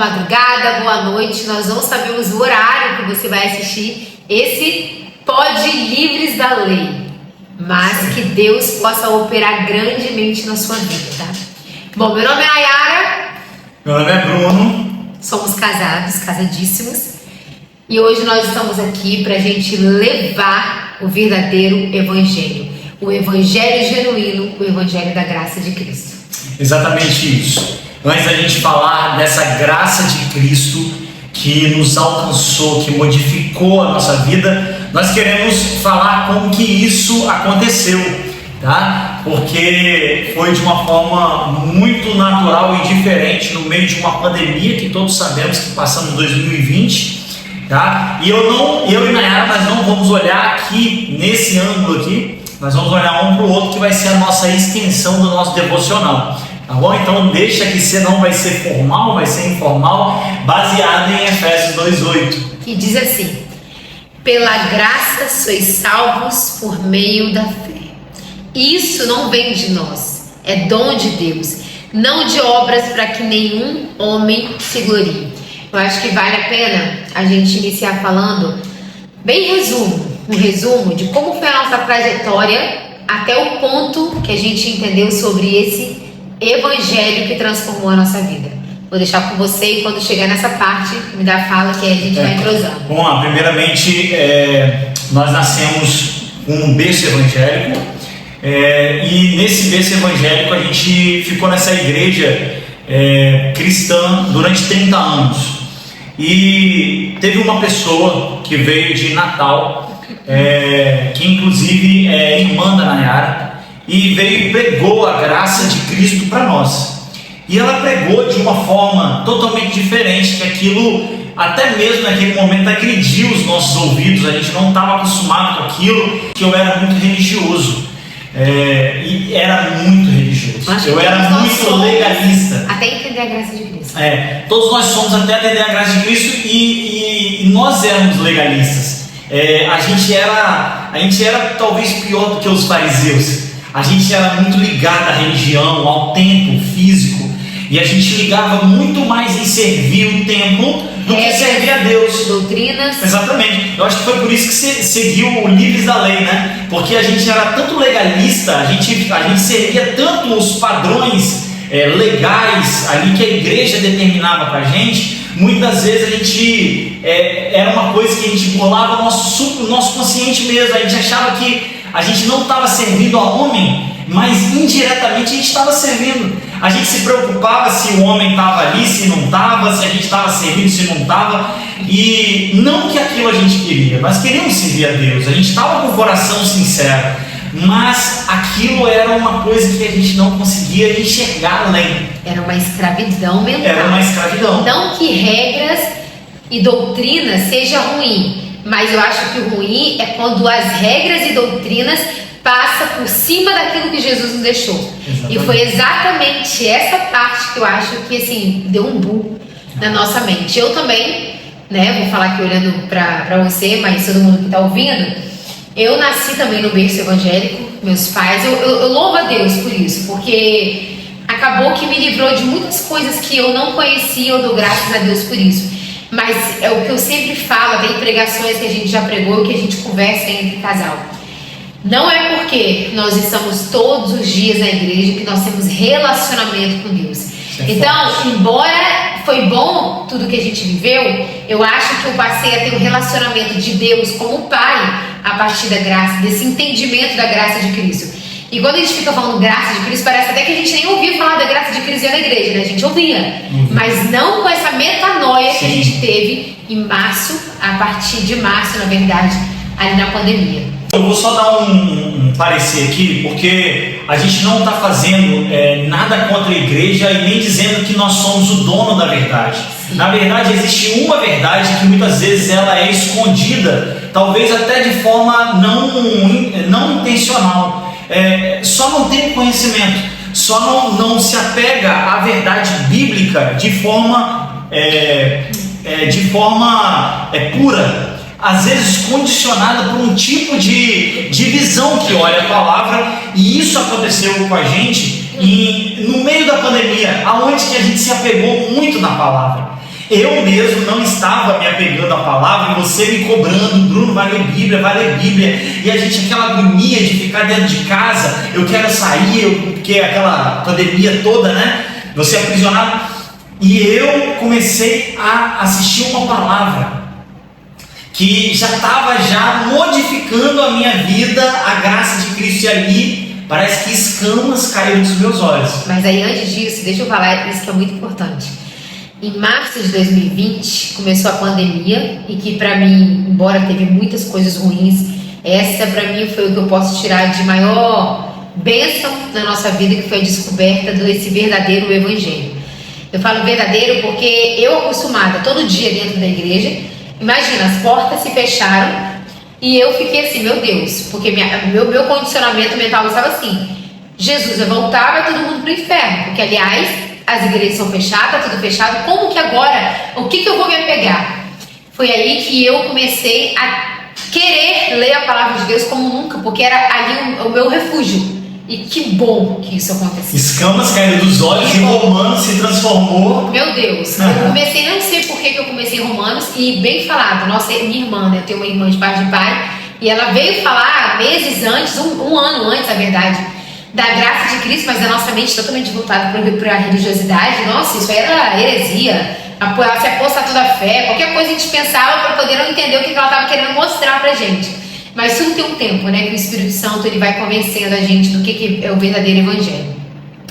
madrugada, boa noite. Nós não sabemos o horário que você vai assistir esse Pod Livres da Lei, mas que Deus possa operar grandemente na sua vida, tá? Bom, meu nome é Nayara. Meu nome é Bruno. Somos casados, casadíssimos. E hoje nós estamos aqui para a gente levar o verdadeiro evangelho. O evangelho genuíno, o evangelho da graça de Cristo. Exatamente isso. Antes da gente falar dessa graça de Cristo que nos alcançou, que modificou a nossa vida, nós queremos falar como que isso aconteceu, tá? Porque foi de uma forma muito natural e diferente no meio de uma pandemia que todos sabemos que passamos em 2020, tá? E eu e Nayara, nós não vamos olhar aqui nesse ângulo aqui, nós vamos olhar um para o outro que vai ser a nossa extensão do nosso devocional. Tá bom? Então deixa que você não vai ser formal, vai ser informal, baseado em Efésios 2:8. Que diz assim: pela graça sois salvos por meio da fé. Isso não vem de nós, é dom de Deus, não de obras para que nenhum homem se glorie. Eu acho que vale a pena a gente iniciar falando bem um resumo de como foi a nossa trajetória até o ponto que a gente entendeu sobre esse evangelho que transformou a nossa vida. Vou deixar com você e quando chegar nessa parte, me dá a fala que a gente vai entrosando. Vamos lá, primeiramente, nós nascemos com um berço evangélico e nesse berço evangélico a gente ficou nessa igreja cristã durante 30 anos. E teve uma pessoa que veio de Natal, que inclusive é irmã da Nayara, e veio e pregou a graça de Cristo para nós. E ela pregou de uma forma totalmente diferente, que aquilo, até mesmo naquele momento, agrediu os nossos ouvidos. A gente não estava acostumado com aquilo, que eu era muito religioso. E era muito religioso. Eu era muito legalista. Até entender a graça de Cristo. Todos nós somos até entender a graça de Cristo e nós éramos legalistas. A gente era talvez pior do que os fariseus. A gente era muito ligado à religião, ao templo físico, e a gente ligava muito mais em servir o templo do que servir a Deus. Doutrinas. Exatamente. Eu acho que foi por isso que você seguiu o Livres da Lei, né? Porque a gente era tanto legalista, a gente servia tanto os padrões legais ali que a igreja determinava pra gente. Muitas vezes a gente era uma coisa que a gente bolava o nosso consciente mesmo. A gente achava que a gente não estava servindo ao homem, mas indiretamente a gente estava servindo. A gente se preocupava se o homem estava ali, se não estava, se a gente estava servindo, se não estava. E não que aquilo a gente queria, nós queríamos servir a Deus, a gente estava com o coração sincero, mas aquilo era uma coisa que a gente não conseguia enxergar além. Era uma escravidão mental. Era uma escravidão. Não que regras e doutrinas seja ruim, mas eu acho que o ruim é quando as regras e doutrinas passam por cima daquilo que Jesus nos deixou. Exatamente. E foi exatamente essa parte que eu acho que assim, deu um boom na nossa mente. Eu também, né, vou falar aqui olhando para você, mas todo mundo que está ouvindo, eu nasci também no berço evangélico, meus pais, eu louvo a Deus por isso, porque acabou que me livrou de muitas coisas que eu não conhecia, eu dou graças a Deus por isso. Mas é o que eu sempre falo, tem pregações que a gente já pregou, que a gente conversa entre casal. Não é porque nós estamos todos os dias na igreja que nós temos relacionamento com Deus. Então, embora foi bom tudo que a gente viveu, eu acho que eu passei a ter um relacionamento de Deus como Pai a partir da graça, desse entendimento da graça de Cristo. E quando a gente fica falando graça de Cristo, parece até que a gente nem ouvia falar da graça de Cristo na igreja, né? A gente ouvia, mas não com essa metanoia que a gente teve em março, a partir de março, na verdade, ali na pandemia. Eu vou só dar um parecer aqui, porque a gente não está fazendo nada contra a igreja e nem dizendo que nós somos o dono da verdade. Sim. Na verdade, existe uma verdade que muitas vezes ela é escondida, talvez até de forma não intencional. Só não tem conhecimento, só não se apega à verdade bíblica de forma pura, às vezes condicionada por um tipo de visão que olha a palavra. E isso aconteceu com a gente no meio da pandemia, aonde que a gente se apegou muito na palavra. Eu mesmo não estava me apegando à palavra e você me cobrando, Bruno, vai ler Bíblia, e a gente, aquela agonia de ficar dentro de casa, eu quero sair, porque aquela pandemia toda, né? Você aprisionado. E eu comecei a assistir uma palavra que já estava modificando a minha vida, a graça de Cristo, e ali parece que escamas caíram dos meus olhos. Mas aí antes disso, deixa eu falar isso que é muito importante. Em março de 2020 começou a pandemia e que para mim, embora teve muitas coisas ruins, essa para mim foi o que eu posso tirar de maior bênção na nossa vida, que foi a descoberta desse verdadeiro evangelho. Eu falo verdadeiro porque eu acostumada todo dia dentro da igreja, imagina, as portas se fecharam e eu fiquei assim, meu Deus, porque meu condicionamento mental estava assim, Jesus vai voltar, vai todo mundo pro inferno, porque aliás, as igrejas são fechadas, tudo fechado, como que agora, o que eu vou me apegar? Foi aí que eu comecei a querer ler a palavra de Deus como nunca, porque era ali o meu refúgio. E que bom que isso aconteceu. Escamas caíram dos olhos e Romanos se transformou. Meu Deus, eu comecei, não sei por que eu comecei em Romanos, e bem falado, nossa, minha irmã, né, eu tenho uma irmã de parte de pai, e ela veio falar meses antes, um ano antes, na verdade, da graça de Cristo, mas a nossa mente totalmente voltada para a religiosidade. Nossa, isso era heresia, se apostar toda a fé, qualquer coisa a gente pensava para poder não entender o que ela estava querendo mostrar pra gente. Mas tudo tem um tempo, né, que o Espírito Santo ele vai convencendo a gente do que é o verdadeiro evangelho.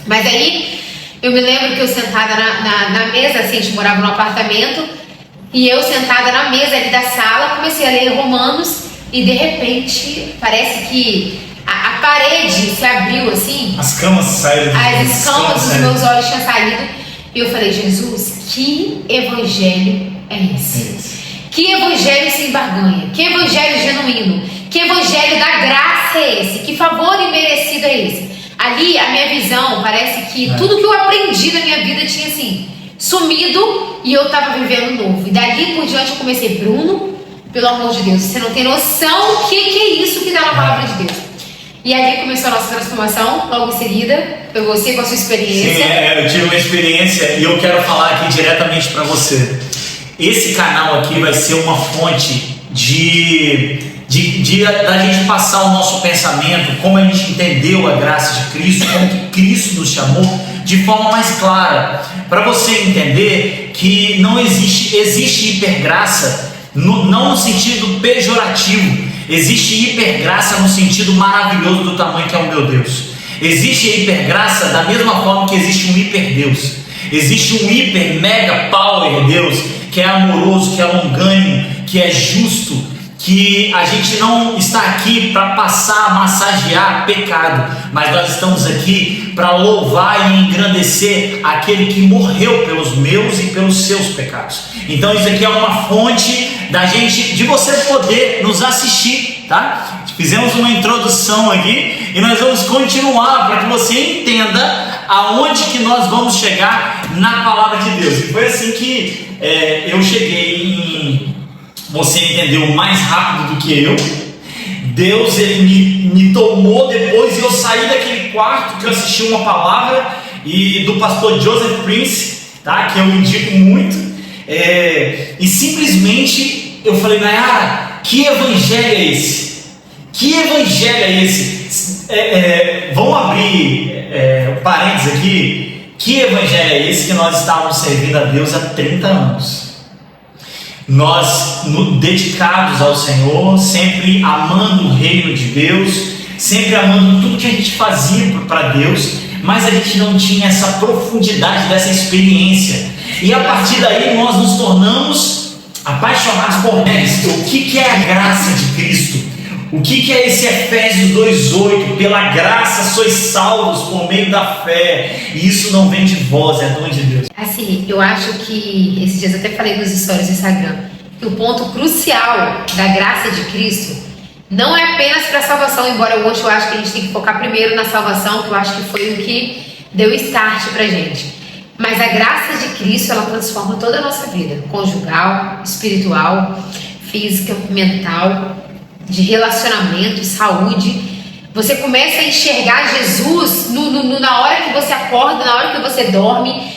Mas aí eu me lembro que eu sentada na mesa, assim, a gente morava num apartamento, e eu sentada na mesa ali da sala comecei a ler Romanos, e de repente parece que a parede se abriu assim, as camas saíram, as escamas dos meus olhos tinham saído, e eu falei, Jesus, que evangelho é esse? Que evangelho sem barganha, que evangelho genuíno, que evangelho da graça é esse, que favor imerecido é esse? Ali a minha visão, parece que tudo que eu aprendi na minha vida tinha assim, sumido, e eu estava vivendo novo. E dali por diante eu comecei, Bruno, pelo amor de Deus, você não tem noção o que é isso que dá na palavra de Deus. E ali começou a nossa transformação, logo em seguida, foi você com a sua experiência. Sim, eu tive uma experiência e eu quero falar aqui diretamente para você. Esse canal aqui vai ser uma fonte da gente passar o nosso pensamento, como a gente entendeu a graça de Cristo, como que Cristo nos chamou, de forma mais clara, para você entender que não existe hipergraça, não no sentido pejorativo, existe hipergraça no sentido maravilhoso do tamanho que é o meu Deus. Existe hipergraça da mesma forma que existe um hiperdeus. Existe um hiper mega power Deus, que é amoroso, que é longânimo, que é justo, que a gente não está aqui para passar, massagear pecado, mas nós estamos aqui para louvar e engrandecer aquele que morreu pelos meus e pelos seus pecados. Então isso aqui é uma fonte de você poder nos assistir, tá? Fizemos uma introdução aqui e nós vamos continuar para que você entenda aonde que nós vamos chegar na palavra de Deus. E foi assim que eu cheguei você entendeu mais rápido do que eu. Deus ele me tomou depois e eu saí daquele quarto que eu assisti uma palavra do pastor Joseph Prince, tá? Que eu indico muito, e simplesmente eu falei, Nayara, que evangelho é esse? Que evangelho é esse? Vamos abrir parênteses aqui. Que evangelho é esse que nós estávamos servindo a Deus há 30 anos? Nós dedicados ao Senhor, sempre amando o reino de Deus, sempre amando tudo que a gente fazia para Deus, mas a gente não tinha essa profundidade dessa experiência. E a partir daí nós nos tornamos apaixonados por Cristo. O que é a graça de Cristo? O que é esse Efésios 2,8? Pela graça sois salvos por meio da fé, e isso não vem de vós, é dom de Deus. Assim, eu acho que esses dias eu até falei nos stories do Instagram que o ponto crucial da graça de Cristo não é apenas para a salvação, embora hoje eu acho que a gente tem que focar primeiro na salvação, que eu acho que foi o que deu start pra gente. Mas a graça de Cristo, ela transforma toda a nossa vida, conjugal, espiritual, física, mental, de relacionamento, saúde. Você começa a enxergar Jesus na hora que você acorda, na hora que você dorme.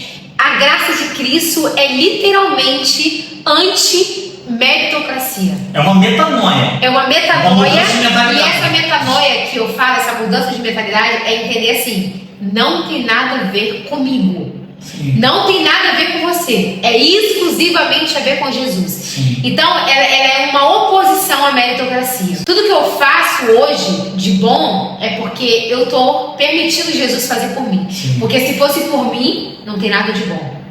a graça de Cristo é literalmente anti-meritocracia. É uma metanoia. É uma metanoia. Uma mudança de mentalidade. E essa metanoia que eu falo, essa mudança de mentalidade, é entender assim: não tem nada a ver comigo. Sim. Não tem nada a ver com você. É exclusivamente a ver com Jesus. Sim. Então, ela é uma oposição à meritocracia. Tudo que eu faço hoje de bom é porque eu estou permitindo Jesus fazer por mim. Sim. Porque se fosse por mim, não tem nada de bom.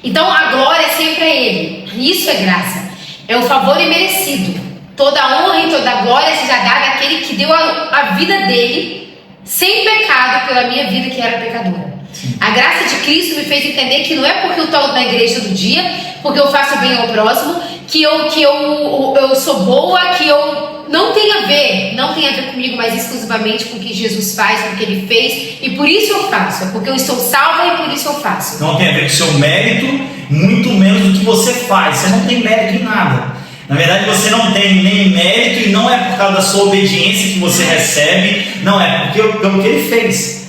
Então, a glória é sempre a Ele. Isso é graça. É o favor imerecido. Toda a honra e toda a glória seja dada àquele que deu a vida dele sem pecado pela minha vida que era pecadora. Sim. A graça de Cristo me fez entender que não é porque eu estou na igreja todo dia, porque eu faço bem ao próximo, que eu sou boa, que eu não tem a ver comigo, mas exclusivamente com o que Jesus faz, com o que Ele fez, e por isso eu faço, é porque eu estou salva e por isso eu faço. Não tem a ver com o seu mérito, muito menos do que você faz. Você não tem mérito em nada. Na verdade, você não tem nem mérito, e não é por causa da sua obediência que você recebe, não, é pelo que Ele fez.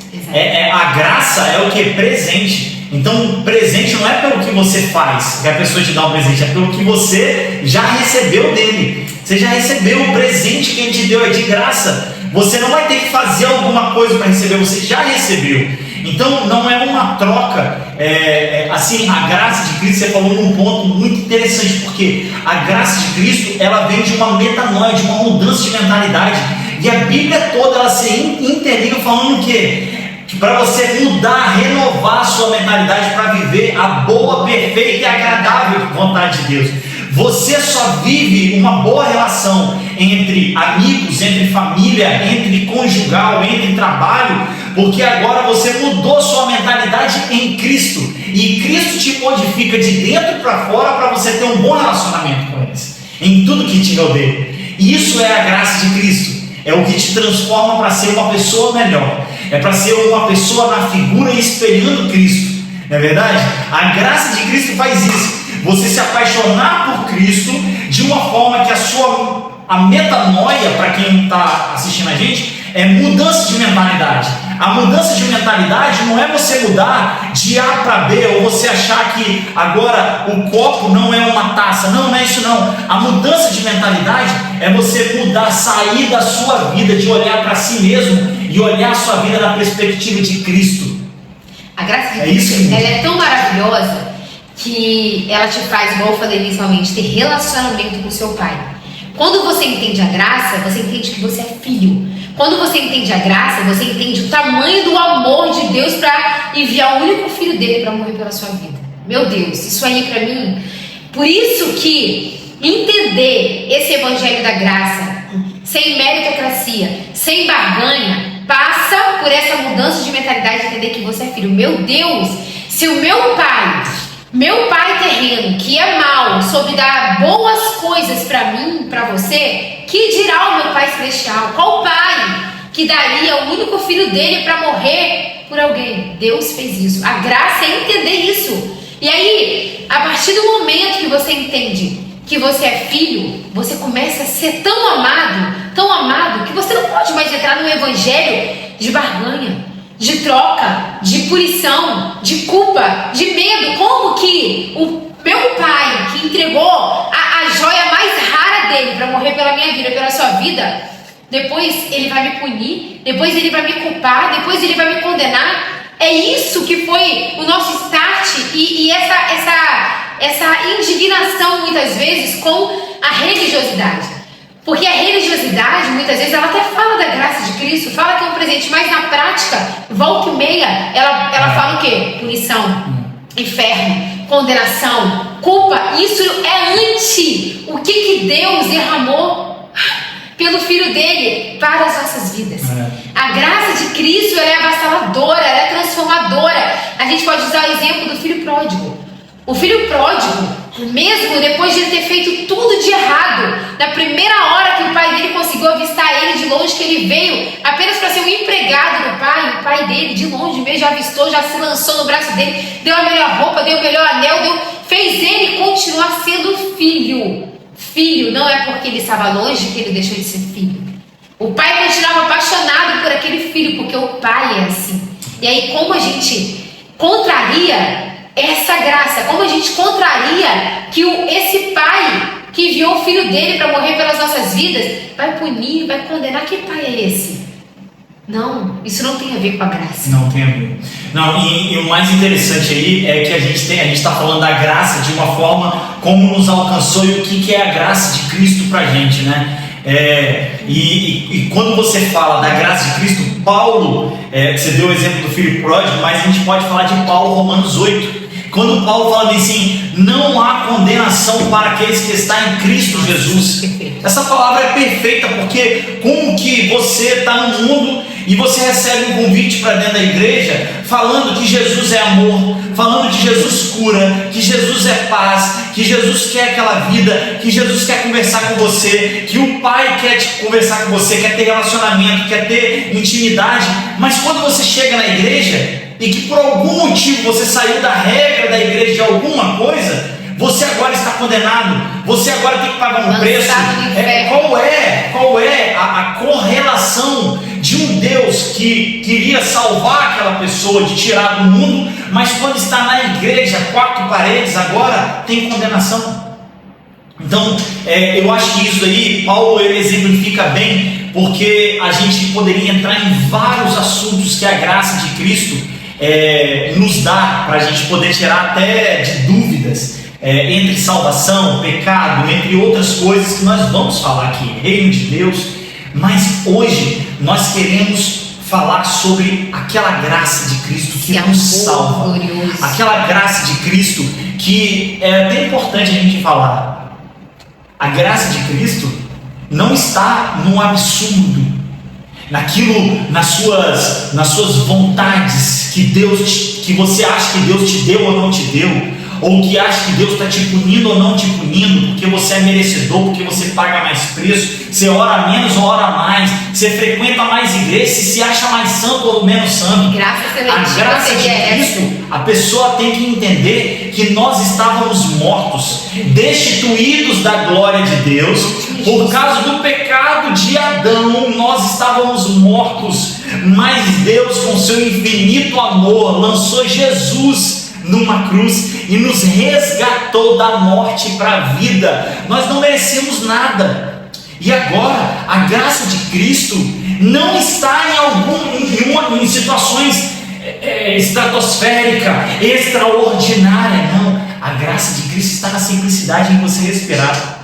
A graça é o que? Presente. Então, presente não é pelo que você faz, que a pessoa te dá um presente, é pelo que você já recebeu dele. Você já recebeu o presente que Ele te deu, é de graça. Você não vai ter que fazer alguma coisa para receber, você já recebeu. Então, não é uma troca. Assim, a graça de Cristo, você falou num ponto muito interessante, porque a graça de Cristo, ela vem de uma metanoia, de uma mudança de mentalidade. E a Bíblia toda, ela se interliga falando o quê? Que para você mudar, renovar a sua mentalidade para viver a boa, perfeita e agradável vontade de Deus. Você só vive uma boa relação entre amigos, entre família, entre conjugal, entre trabalho, porque agora você mudou sua mentalidade em Cristo. E Cristo te modifica de dentro para fora para você ter um bom relacionamento com eles, em tudo que te rodeia. Isso é a graça de Cristo. É o que te transforma para ser uma pessoa melhor. É para ser uma pessoa na figura e espelhando Cristo. Não é verdade? A graça de Cristo faz isso. Você se apaixonar por Cristo de uma forma que a metanoia, para quem está assistindo a gente, é mudança de mentalidade. A mudança de mentalidade não é você mudar de A para B, ou você achar que agora o copo não é uma taça. Não é isso não. A mudança de mentalidade é você mudar, sair da sua vida, de olhar para si mesmo e olhar a sua vida na perspectiva de Cristo. A graça de Cristo, ela é tão maravilhosa que ela te faz, igual eu falei inicialmente, ter relacionamento com seu pai. Quando você entende a graça, você entende que você é filho. Quando você entende a graça, você entende o tamanho do amor de Deus para enviar o único filho dele para morrer pela sua vida. Meu Deus, isso aí para mim. Por isso que entender esse evangelho da graça, sem meritocracia, sem barganha, passa por essa mudança de mentalidade de entender que você é filho. Meu Deus, se o meu pai terreno, que é mau, soube dar boas coisas para mim, para você, que dirá o meu Pai Celestial? Qual pai que daria o único filho dele para morrer por alguém? Deus fez isso. A graça é entender isso. E aí, a partir do momento que você entende que você é filho, você começa a ser tão amado, que você não pode mais entrar no evangelho de barganha, de troca, de punição, de culpa, de medo. Como que o meu pai, que entregou a joia mais rara dele para morrer pela minha vida, pela sua vida, depois ele vai me punir, depois ele vai me culpar, depois ele vai me condenar? É isso que foi o nosso start e essa indignação muitas vezes com a religiosidade. Porque a religiosidade, muitas vezes, ela até fala da graça de Cristo, fala que é um presente, mas na prática, volta e meia, ela fala o quê? Punição, inferno, condenação, culpa. Isso é anti o que Deus derramou pelo Filho dele para as nossas vidas. A graça de Cristo, ela é avassaladora, ela é transformadora. A gente pode usar o exemplo do filho pródigo. O filho pródigo, mesmo depois de ele ter feito tudo de errado, na primeira hora que o pai dele conseguiu avistar ele de longe, que ele veio apenas para ser um empregado do pai, o pai dele de longe mesmo já avistou, já se lançou no braço dele, deu a melhor roupa, deu o melhor anel, fez ele continuar sendo filho. Filho não é porque ele estava longe que ele deixou de ser filho. O pai continuava apaixonado por aquele filho, porque o pai é assim. E aí, como a gente contraria essa graça? Como a gente contraria que esse pai que enviou o filho dele para morrer pelas nossas vidas vai punir, vai condenar? Que pai é esse? Não, isso não tem a ver com a graça. Não tem a ver. Não, e o mais interessante aí é que a gente está falando da graça de uma forma como nos alcançou e o que é a graça de Cristo para a gente, né? E quando você fala da graça de Cristo, Paulo, você deu o exemplo do filho pródigo, mas a gente pode falar de Paulo, Romanos 8. Quando Paulo fala assim, não há condenação para aqueles que estão em Cristo Jesus. Essa palavra é perfeita, porque como que você está no mundo e você recebe um convite para dentro da igreja, falando que Jesus é amor, falando que Jesus cura, que Jesus é paz, que Jesus quer aquela vida, que Jesus quer conversar com você, que o Pai quer conversar com você, quer ter relacionamento, quer ter intimidade, mas quando você chega na igreja e que por algum motivo você saiu da regra da igreja de alguma coisa, você agora está condenado, você agora tem que pagar um preço. Qual é a correlação de um Deus que queria salvar aquela pessoa, de tirar do mundo, mas quando está na igreja, quatro paredes, agora tem condenação? Então, eu acho que isso aí, Paulo ele exemplifica bem, porque a gente poderia entrar em vários assuntos que a graça de Cristo nos dá, para a gente poder tirar até de dúvidas, entre salvação, pecado, entre outras coisas que nós vamos falar aqui, reino de Deus. Mas hoje nós queremos falar sobre aquela graça de Cristo que nos salva, glorioso. Aquela graça de Cristo que é até importante a gente falar. A graça de Cristo não está no absurdo, naquilo, nas suas vontades que você acha que Deus te deu ou não te deu, ou que acha que Deus está te punindo ou não te punindo, porque você é merecedor, porque você paga mais preço, você ora menos ou ora mais, você frequenta mais igreja, se acha mais santo ou menos santo. A graça de Cristo, a pessoa tem que entender que nós estávamos mortos, destituídos da glória de Deus, por causa do pecado de Adão, nós estávamos mortos, mas Deus, com seu infinito amor, lançou Jesus numa cruz e nos resgatou da morte para a vida. Nós não merecemos nada, e agora a graça de Cristo não está em situações estratosférica, extraordinária, não. A graça de Cristo está na simplicidade em você respirar.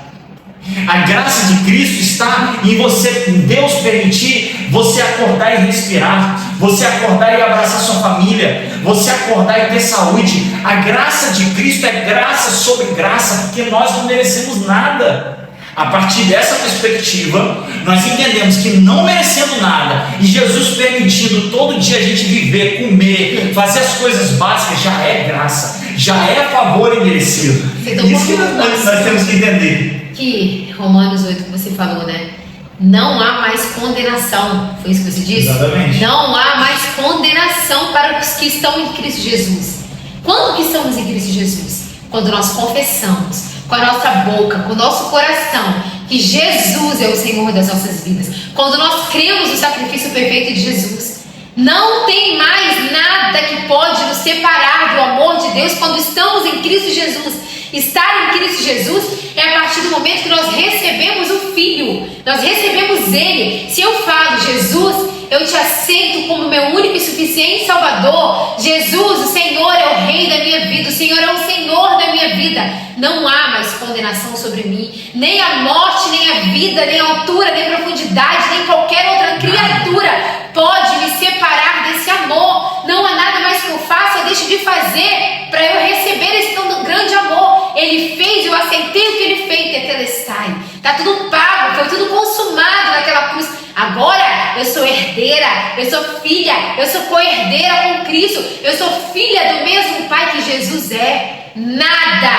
A graça de Cristo está em você, em Deus permitir você acordar e respirar, você acordar e abraçar sua família, você acordar e ter saúde. A graça de Cristo é graça sobre graça, porque nós não merecemos nada. A partir dessa perspectiva, nós entendemos que não merecendo nada, e Jesus permitindo todo dia a gente viver, comer, fazer as coisas básicas, já é graça, já é favor imerecido. Isso que nós temos que entender. Que Romanos 8 que você falou, né? Não há mais condenação. Foi isso que você disse? Exatamente. Não há mais condenação para os que estão em Cristo Jesus. Quando que estamos em Cristo Jesus? Quando nós confessamos com a nossa boca, com o nosso coração, que Jesus é o Senhor das nossas vidas. Quando nós cremos no sacrifício perfeito de Jesus, não tem mais nada que pode nos separar do amor de Deus quando estamos em Cristo Jesus. Estar em Cristo Jesus é a partir do momento que nós recebemos o Filho, nós recebemos Ele. Se eu falo, Jesus, eu te aceito como meu único e suficiente Salvador, Jesus, o Senhor é o Rei da minha vida, o Senhor é o Senhor da minha vida, não há mais condenação sobre mim, nem a morte, nem a vida, nem a altura, nem a profundidade, nem qualquer outra criatura pode me separar desse amor. Não há nada mais que eu faça ou deixe de fazer para eu receber esse tão grande amor. Ele fez, eu aceitei o que Ele fez, tetelestai. Está tudo pago, foi tudo consumado naquela cruz. Agora eu sou herdeira, eu sou filha, eu sou co-herdeira com Cristo, eu sou filha do mesmo Pai que Jesus é. Nada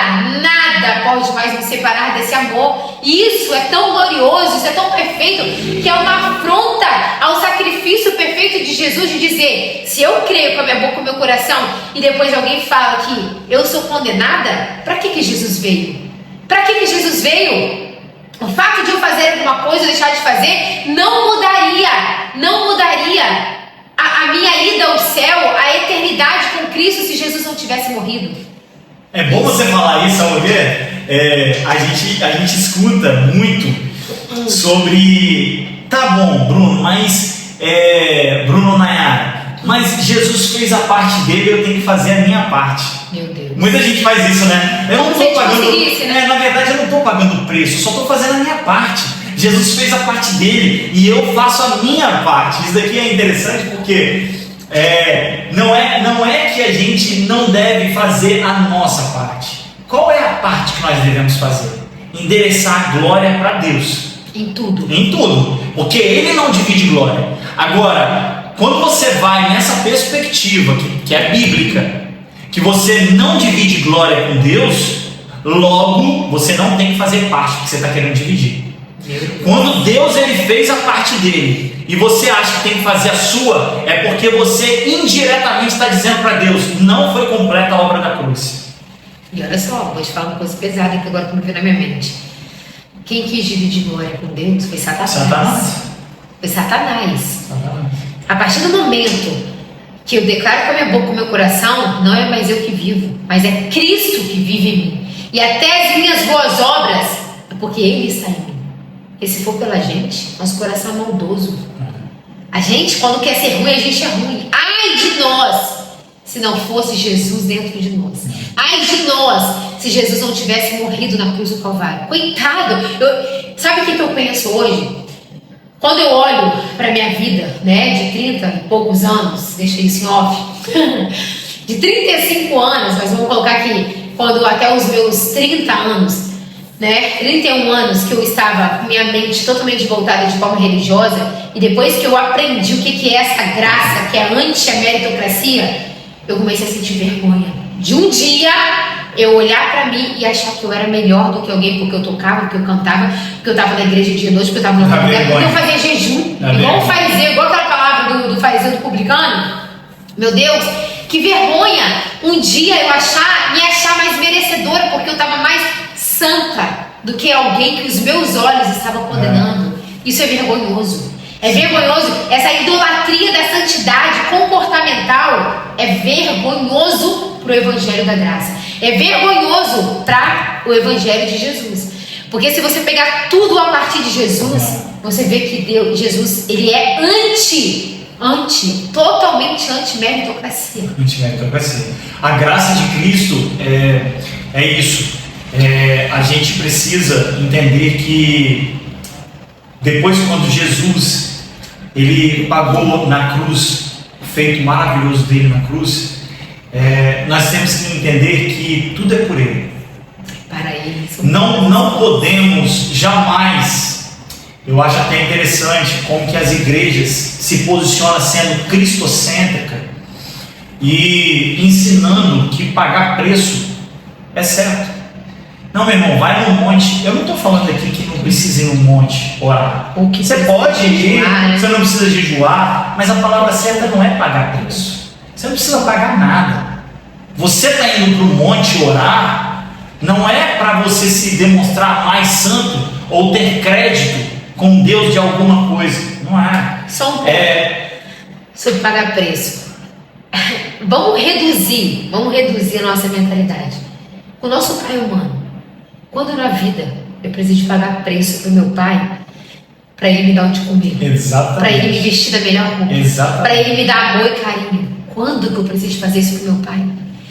pode mais me separar desse amor. E isso é tão glorioso, isso é tão perfeito, que é uma afronta ao sacrifício perfeito de Jesus, de dizer, se eu creio com a minha boca e com o meu coração, e depois alguém fala que eu sou condenada, para que Jesus veio? Para que Jesus veio? O fato de eu fazer alguma coisa ou deixar de fazer não mudaria a minha ida ao céu, a eternidade com Cristo, se Jesus não tivesse morrido. É bom você falar isso, sabe por quê? A gente escuta muito sobre, tá bom, Bruno, mas Bruno Nayara, mas Jesus fez a parte dele, eu tenho que fazer a minha parte. Meu Deus. Muita gente faz isso, né? Eu não tô pagando, né? na verdade eu não estou pagando preço, eu só estou fazendo a minha parte. Jesus fez a parte dele e eu faço a minha parte. Isso daqui é interessante porque não é que a gente não deve fazer a nossa parte. Qual é a parte que nós devemos fazer? Endereçar a glória para Deus. Em tudo. Em tudo. Porque Ele não divide glória. Agora, quando você vai nessa perspectiva que é bíblica, que você não divide glória com Deus, logo você não tem que fazer parte do que você está querendo dividir. Quando Deus ele fez a parte dele e você acha que tem que fazer a sua, é porque você indiretamente está dizendo para Deus: não foi completa a obra da cruz. E olha só, vou te falar uma coisa pesada que agora que me veio na minha mente. Quem quis dividir glória com Deus foi Satanás. Foi Satanás. A partir do momento que eu declaro com a minha boca, com o meu coração, não é mais eu que vivo, mas é Cristo que vive em mim. E até as minhas boas obras é porque Ele está em mim. Porque se for pela gente, nosso coração é maldoso. A gente, quando quer ser ruim, a gente é ruim. Ai de nós, se não fosse Jesus dentro de nós. Ai de nós, se Jesus não tivesse morrido na cruz do Calvário. Coitado. Sabe o que eu penso hoje? Quando eu olho para a minha vida, né, de 30 e poucos anos, deixa isso em off, de 35 anos, mas vamos colocar aqui, quando até os meus 30 anos, né, 31 anos que eu estava com minha mente totalmente voltada de forma religiosa, e depois que eu aprendi o que é essa graça, que é anti a meritocracia, eu comecei a sentir vergonha. De um dia eu olhar para mim e achar que eu era melhor do que alguém porque eu tocava, porque eu cantava, porque eu estava na igreja dia e noite, porque eu estava no lugar, porque eu fazia jejum, igual o fariseu, igual aquela palavra do fariseu do publicano. Meu Deus, que vergonha um dia eu me achar mais merecedora, porque eu estava mais santa do que alguém que os meus olhos estavam condenando. Isso é vergonhoso. É vergonhoso. Essa idolatria da santidade comportamental é vergonhoso para o Evangelho da Graça. É vergonhoso para o Evangelho de Jesus. Porque se você pegar tudo a partir de Jesus, você vê que Jesus, ele é totalmente anti-meritocracia. Anti-meritocracia. A graça de Cristo é isso. A gente precisa entender que depois, quando Jesus ele pagou na cruz, o feito maravilhoso dele na cruz, nós temos que entender que tudo é por Ele. Para Ele. Não podemos jamais. Eu acho até interessante como que as igrejas se posicionam sendo cristocêntrica e ensinando que pagar preço é certo. Não, meu irmão, vai no monte. Eu não estou falando aqui que não precisa ir no monte orar. Você pode ir, você não precisa jejuar, mas a palavra certa não é pagar preço. Você não precisa pagar nada. Você está indo para o monte orar, não é para você se demonstrar mais santo ou ter crédito com Deus de alguma coisa. Não é. Só um pouco sobre pagar preço. Vamos reduzir a nossa mentalidade. O nosso pai humano, quando na vida eu preciso de pagar preço para o meu pai, para ele me dar o de comer, para ele me vestir da melhor roupa, para ele me dar amor e carinho, quando que eu preciso fazer isso para o meu pai?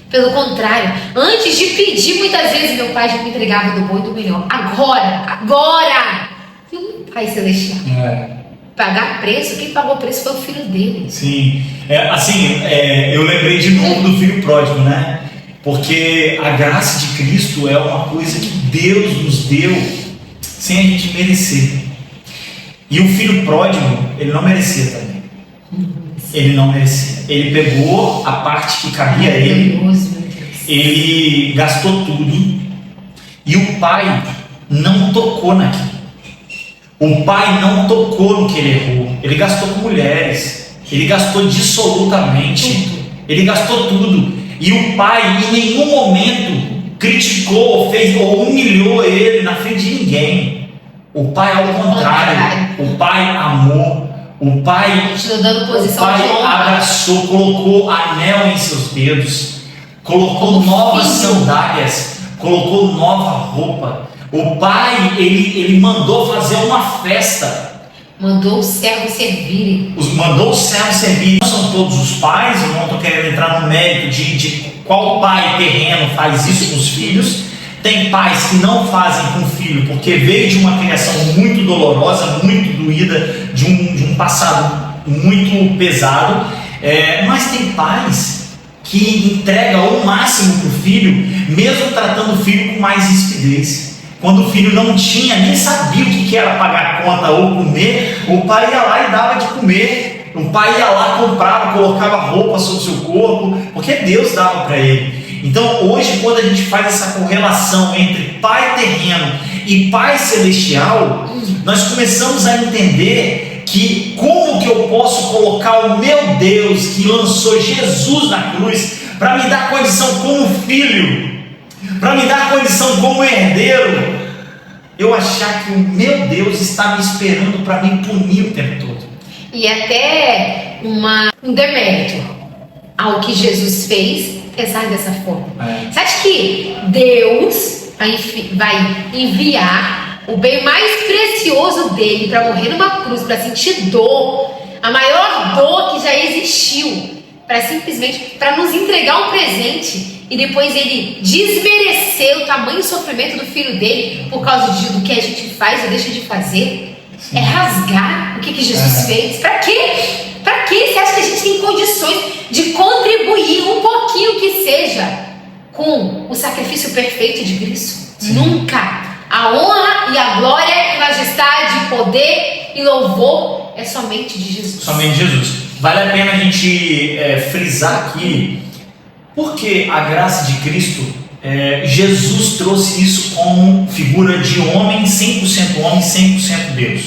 Pelo contrário, antes de pedir, muitas vezes meu pai já me entregava do bom e do melhor. Agora, e um pai celestial? Pagar preço, quem pagou preço foi o filho dele. Sim, eu lembrei de novo do filho pródigo, né? Porque a graça de Cristo é uma coisa que Deus nos deu sem a gente merecer. E o filho pródigo, ele não merecia também. Ele não merecia. Ele pegou a parte que cabia a ele, ele gastou tudo, e o pai não tocou naquilo. O pai não tocou no que ele errou. Ele gastou com mulheres, ele gastou dissolutamente, ele gastou tudo. E o pai em nenhum momento criticou ou humilhou ele na frente de ninguém. O pai, ao contrário, o pai amou, o pai abraçou, colocou anel em seus dedos, colocou novas sandálias, colocou nova roupa. O pai, ele mandou fazer uma festa. Mandou os servos servirem. Mandou os servos servirem. Não são todos os pais, eu não estou querendo entrar no mérito de qual pai terreno faz isso com os filhos. Tem pais que não fazem com o filho porque veio de uma criação muito dolorosa, muito doída, de um passado muito pesado. Mas tem pais que entregam o máximo para o filho, mesmo tratando o filho com mais rispidez. Quando o filho não tinha, nem sabia o que era pagar a conta ou comer, o pai ia lá e dava de comer. O pai ia lá, comprava, colocava roupa sobre o seu corpo, porque Deus dava para ele. Então hoje, quando a gente faz essa correlação entre pai terreno e pai celestial, nós começamos a entender que como que eu posso colocar o meu Deus que lançou Jesus na cruz para me dar condição como filho, para me dar condição como herdeiro, eu achar que o meu Deus está me esperando para me punir o tempo todo. E até um demérito ao que Jesus fez, pensar dessa forma. Você acha que Deus vai enviar o bem mais precioso dele para morrer numa cruz, para sentir dor, a maior dor que já existiu, para simplesmente para nos entregar um presente e depois ele desmerecer o tamanho sofrimento do filho dele por causa do que a gente faz ou deixa de fazer? Sim. É rasgar o que Jesus fez. Para quê? Para quê? Você acha que a gente tem condições de contribuir um pouquinho que seja com o sacrifício perfeito de Cristo? Sim. Nunca. A honra e a glória, majestade, poder e louvor é somente de Jesus. Somente de Jesus. Vale a pena a gente frisar aqui, porque a graça de Cristo, Jesus trouxe isso como figura de homem, 100% homem, 100% Deus.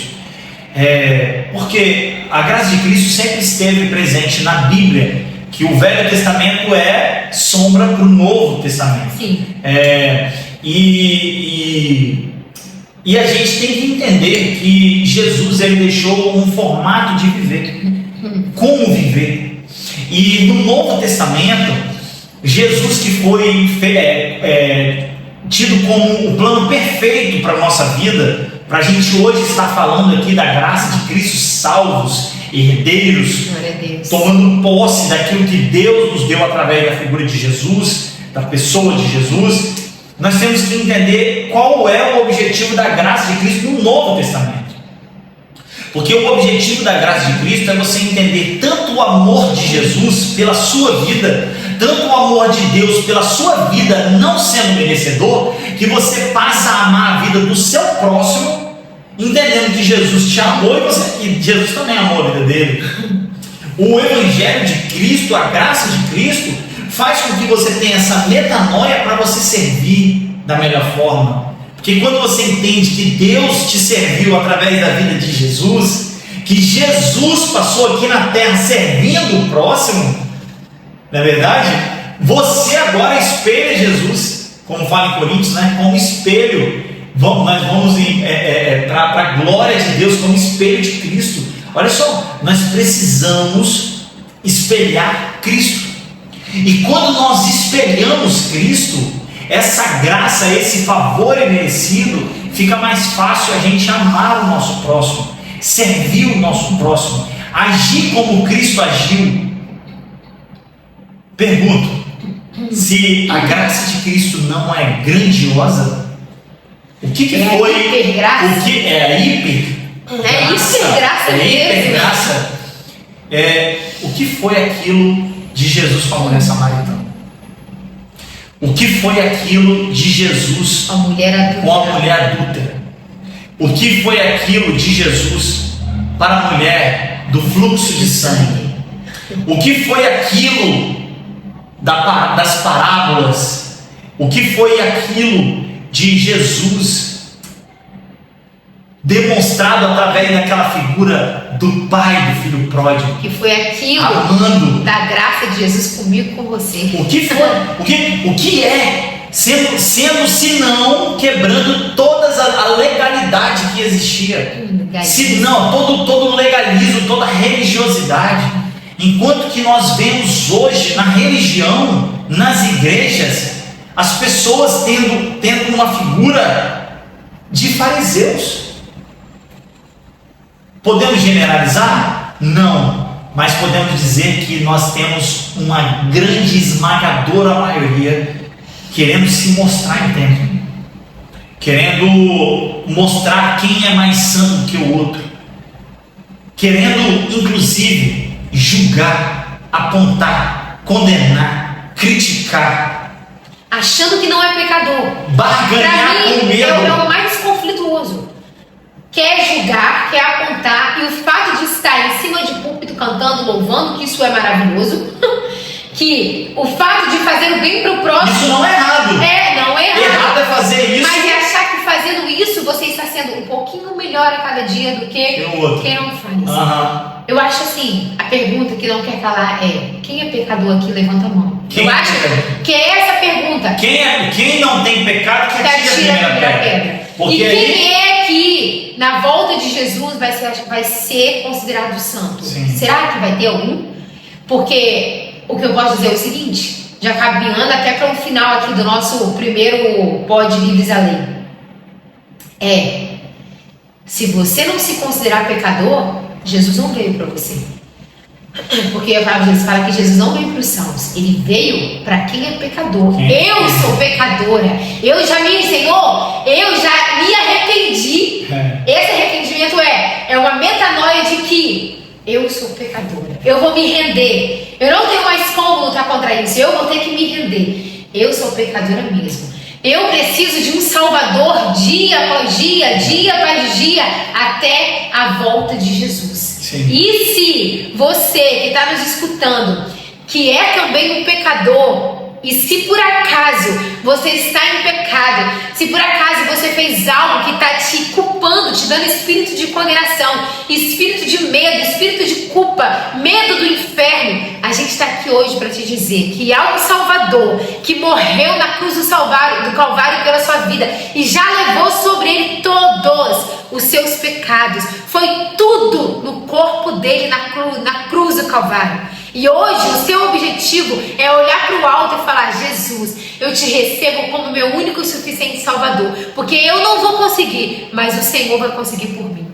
Porque a graça de Cristo sempre esteve presente na Bíblia, que o Velho Testamento é sombra para o Novo Testamento. Sim. E a gente tem que entender que Jesus ele deixou um formato de viver, como viver. E no Novo Testamento, Jesus que foi tido como o plano perfeito para a nossa vida, para a gente hoje estar falando aqui da graça de Cristo, salvos, herdeiros, tomando posse daquilo que Deus nos deu através da figura de Jesus, da pessoa de Jesus. Nós temos que entender qual é o objetivo da graça de Cristo no Novo Testamento. Porque o objetivo da graça de Cristo é você entender tanto o amor de Jesus pela sua vida, tanto o amor de Deus pela sua vida, não sendo merecedor, que você passa a amar a vida do seu próximo, entendendo que Jesus te amou e Jesus também amou a vida dele. O Evangelho de Cristo, a graça de Cristo, faz com que você tenha essa metanoia para você servir da melhor forma. Porque quando você entende que Deus te serviu através da vida de Jesus, que Jesus passou aqui na terra servindo o próximo, não é verdade? Você agora espelha Jesus, como fala em Coríntios, né? Como espelho. Nós vamos para a glória de Deus, como espelho de Cristo. Olha só, nós precisamos espelhar Cristo. E quando nós espelhamos Cristo, essa graça, esse favor imerecido, fica mais fácil a gente amar o nosso próximo, servir o nosso próximo, agir como Cristo agiu. Pergunto, se a graça de Cristo não é grandiosa, o que foi? Hipergraça. O que é a hipergraça? Hipergraça. O que foi aquilo de Jesus com a mulher samaritana? O que foi aquilo de Jesus com a mulher adúltera? O que foi aquilo de Jesus para a mulher do fluxo de sangue? O que foi aquilo das parábolas? O que foi aquilo de Jesus demonstrado através daquela figura do pai do filho pródigo? Que foi aquilo amando da graça de Jesus comigo, com você. O que foi? O que é? Sendo senão quebrando toda a legalidade que existia. Se não, todo legalismo, toda religiosidade. Enquanto que nós vemos hoje na religião nas igrejas as pessoas tendo uma figura de fariseus. Podemos generalizar? Não. Mas podemos dizer que nós temos uma grande, esmagadora maioria querendo se mostrar em templo, querendo mostrar quem é mais santo que o outro, querendo inclusive julgar, apontar, condenar, criticar, achando que não é pecador. Barganhar com medo. É o mais conflituoso. Quer julgar, quer apontar, e o fato de estar em cima de púlpito cantando, louvando, que isso é maravilhoso, que o fato de fazer o bem pro próximo... Isso não é errado. Não é errado. Errado é fazer isso. Mas é achar que fazendo isso você está sendo um pouquinho melhor a cada dia do que o outro. Quem não faz. Eu acho assim, a pergunta que não quer calar é: quem é pecador aqui? Levanta a mão. Eu acho que é essa a pergunta. Quem não tem pecado que atire a primeira pedra. E quem é que na volta de Jesus vai ser considerado santo? Sim. Será que vai ter algum? Porque o que eu posso dizer é o seguinte, já caminhando até para o final aqui do nosso primeiro Pod Livres a Lei, se você não se considerar pecador, Jesus não veio para você. Porque a palavra de Deus fala que Jesus não veio para os sãos, ele veio para quem é pecador. Eu sou pecadora, eu já me arrependi. Esse arrependimento é uma metanoia de que eu sou pecadora, eu vou me render, eu não tenho mais como lutar contra isso, eu vou ter que me render. Eu sou pecadora mesmo. Eu preciso de um Salvador dia após dia, dia após dia, até a volta de Jesus. Sim. E se você que está nos escutando, que é também um pecador, e se por acaso você está em pecado, se por acaso você fez algo que está te culpando, te dando espírito de condenação, espírito de medo, espírito de culpa, medo do inferno, a gente está aqui hoje para te dizer que há um Salvador que morreu na cruz do Calvário pela sua vida e já levou sobre ele todos os seus pecados. Foi tudo no corpo dele na cruz do Calvário. E hoje o seu objetivo é olhar para o alto e falar: Jesus, eu te recebo como meu único e suficiente Salvador, porque eu não vou conseguir, mas o Senhor vai conseguir por mim.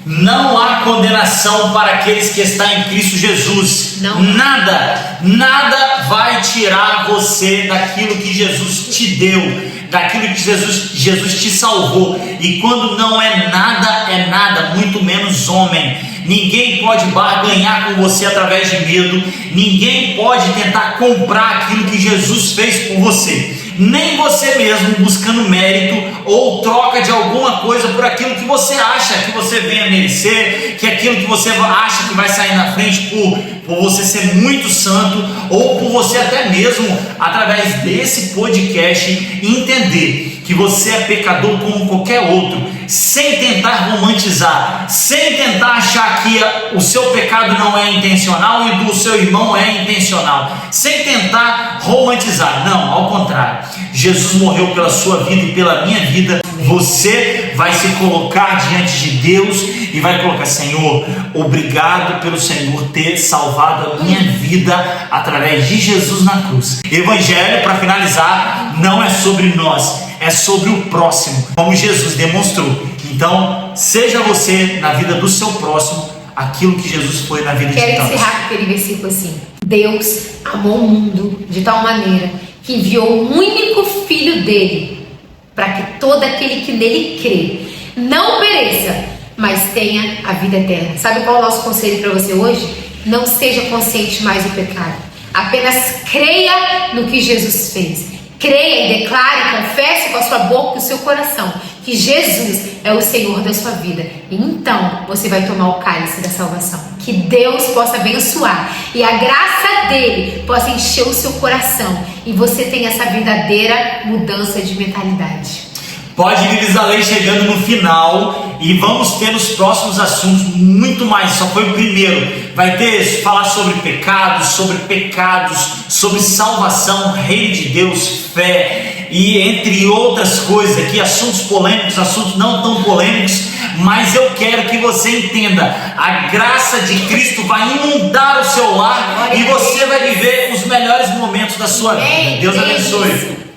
Não há condenação para aqueles que estão em Cristo Jesus. Não. Nada vai tirar você daquilo que Jesus te deu, daquilo que Jesus te salvou. E quando não é nada, muito menos homem. Ninguém pode barganhar com você através de medo. Ninguém pode tentar comprar aquilo que Jesus fez por você. Nem você mesmo buscando mérito ou troca de alguma coisa por aquilo que você acha que você venha merecer, que aquilo que você acha que vai sair na frente por você ser muito santo, ou por você até mesmo, através desse podcast, entender que você é pecador como qualquer outro, sem tentar romantizar, sem tentar achar que o seu pecado não é intencional e do seu irmão é intencional, sem tentar romantizar. Não, ao contrário. Jesus morreu pela sua vida e pela minha vida. Você vai se colocar diante de Deus e vai colocar: Senhor, obrigado pelo Senhor ter salvado a minha vida através de Jesus na cruz. Evangelho, para finalizar, não é sobre nós, é sobre o próximo, como Jesus demonstrou. Então, seja você na vida do seu próximo aquilo que Jesus foi na vida de todos. Quero encerrar com aquele versículo assim: Deus amou o mundo de tal maneira que enviou o único Filho dele, para que todo aquele que nele crê não pereça, mas tenha a vida eterna. Sabe qual é o nosso conselho para você hoje? Não seja consciente mais do pecado, apenas creia no que Jesus fez. Creia e declare, confesse com a sua boca e o seu coração que Jesus é o Senhor da sua vida. E então você vai tomar o cálice da salvação. Que Deus possa abençoar e a graça dele possa encher o seu coração e você tenha essa verdadeira mudança de mentalidade. Pod Livres a Lei chegando no final e vamos ter nos próximos assuntos muito mais. Só foi o primeiro. Vai ter falar sobre pecados, sobre salvação, reino de Deus, fé e entre outras coisas aqui, assuntos polêmicos, assuntos não tão polêmicos, mas eu quero que você entenda: a graça de Cristo vai inundar o seu lar e você vai viver os melhores momentos da sua vida. Amém. Deus Creio abençoe. nisso.